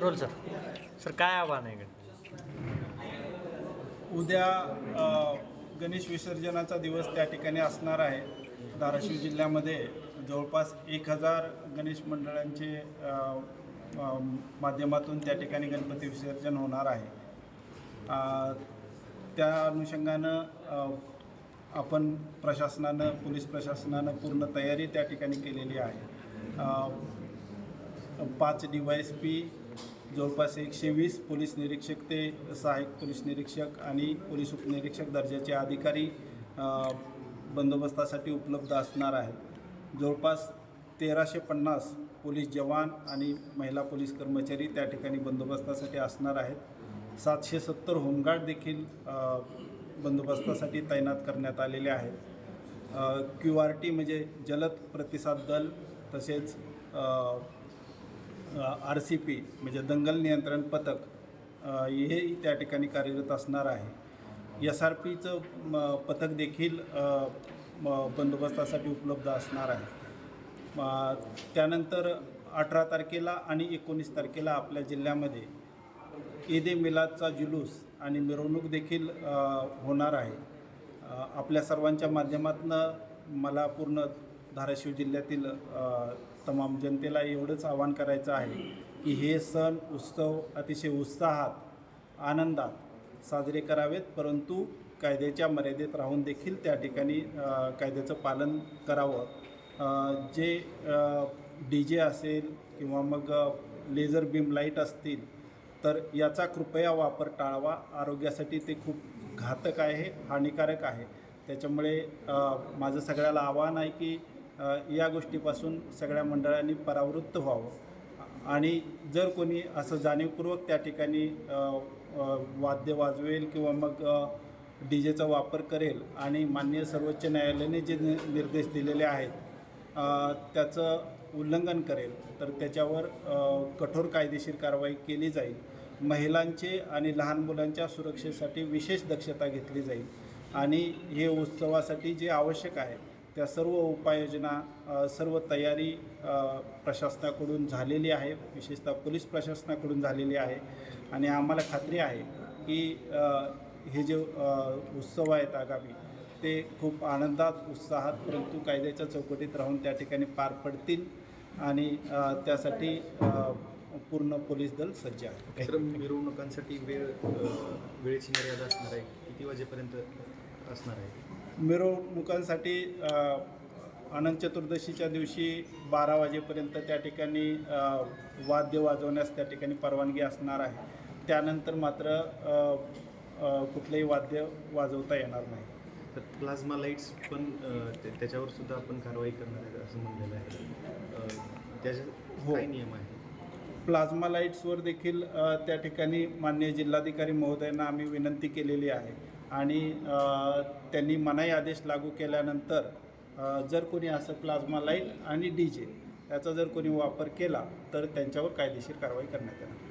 Role sir. Sir काय आव्हान आहे? उद्या गणेश विसर्जनाचा दिवस त्या ठिकाणी असणार आहे. धाराशिव जिल्ह्यामध्ये जवळपास 1000 गणेश मंडळांचे माध्यमातून त्या ठिकाणी गणपती विसर्जन होणार आहे. त्या अनुषंगानं आपण प्रशासनानं, पोलीस प्रशासनानं पूर्ण तयारी त्या ठिकाणी केलेली आहे. 5 DYSP, जवळपास 120 पोलीस निरीक्षक ते सहाय्यक पोलीस निरीक्षक आणि पोलीस उपनिरीक्षक दर्जाचे अधिकारी बंदोबस्तासाठी उपलब्ध असणार आहेत. जवळपास 1350 पोलीस जवान आणि महिला पोलीस कर्मचारी त्या ठिकाणी बंदोबस्तासाठी असणार आहेत. 770 होमगार्ड देखील बंदोबस्तासाठी तैनात करण्यात आलेले आहेत. QRT म्हणजे जलद प्रतिसाद दल, तसेच RCP म्हणजे दंगल नियंत्रण पथक हेही त्या ठिकाणी कार्यरत असणार आहे. SRPचं पथक देखील बंदोबस्तासाठी उपलब्ध असणार आहे. त्यानंतर 18 तारखेला आणि 19 तारखेला आपल्या जिल्ह्यामध्ये ईद-ए-मिलादचा जुलूस आणि मिरवणूक देखील होणार आहे. आपल्या सर्वांच्या माध्यमातून मला पूर्ण धाराशिव जिल्ह्यातील तमाम जनतेला एवढंच आवाहन करायचं आहे की हे सण उत्सव अतिशय उत्साहात, आनंदात साजरे करावेत, परंतु कायद्याच्या मर्यादेत राहून देखील त्या ठिकाणी कायद्याचं पालन करावं. जे DJ असेल किंवा मग लेझर बीम लाईट असतील तर याचा कृपया वापर टाळावा. आरोग्यासाठी ते खूप घातक आहे, हानिकारक आहे. त्याच्यामुळे माझं सगळ्याला आवाहन आहे की या गोष्टीपासून सगळ्या मंडळांनी परावृत्त व्हावं आणि जर कोणी असं जाणीवपूर्वक त्या ठिकाणी वाद्य वाजवेल किंवा मग DJचा वापर करेल आणि माननीय सर्वोच्च न्यायालयाने जे निर्देश दिलेले आहेत त्याचं उल्लंघन करेल तर त्याच्यावर कठोर कायदेशीर कारवाई केली जाईल. महिलांचे आणि लहान मुलांच्या सुरक्षेसाठी विशेष दक्षता घेतली जाईल आणि हे उत्सवासाठी जे आवश्यक आहे त्या सर्व उपाययोजना, सर्व तयारी प्रशासनाकडून झालेली आहे, विशेषतः पोलीस प्रशासनाकडून झालेली आहे. आणि आम्हाला खात्री आहे की हे जे उत्सव आहेत आगामी ते खूप आनंदात, उत्साहात, परंतु कायद्याच्या चौकटीत राहून त्या ठिकाणी पार पडतील आणि त्यासाठी पूर्ण पोलीस दल सज्ज आहे. सर, मिरवणुकांसाठी वेळेची मर्यादा असणार आहे, किती वाजेपर्यंत असणार आहे? मिरवणुकांसाठी अनंत चतुर्दशीच्या दिवशी 12 वाजेपर्यंत त्या ठिकाणी वाद्य वाजवण्यास त्या ठिकाणी परवानगी असणार आहे. त्यानंतर मात्र कुठलंही वाद्य वाजवता येणार नाही. तर प्लाझ्मा लाईट्स पण त्याच्यावर सुद्धा आपण कारवाई करणार आहे असं म्हणलेलं आहे. त्याचे काय नियम आहे? प्लाझ्मा लाईट्सवर देखील त्या ठिकाणी माननीय जिल्हाधिकारी महोदयांना आम्ही विनंती केलेली आहे आणि त्यांनी मनाई आदेश लागू केल्यानंतर जर कोणी असं प्लाझ्मा लाईट आणि DJ याचा जर कोणी वापर केला तर त्यांच्यावर कायदेशीर कारवाई करण्यात येणार.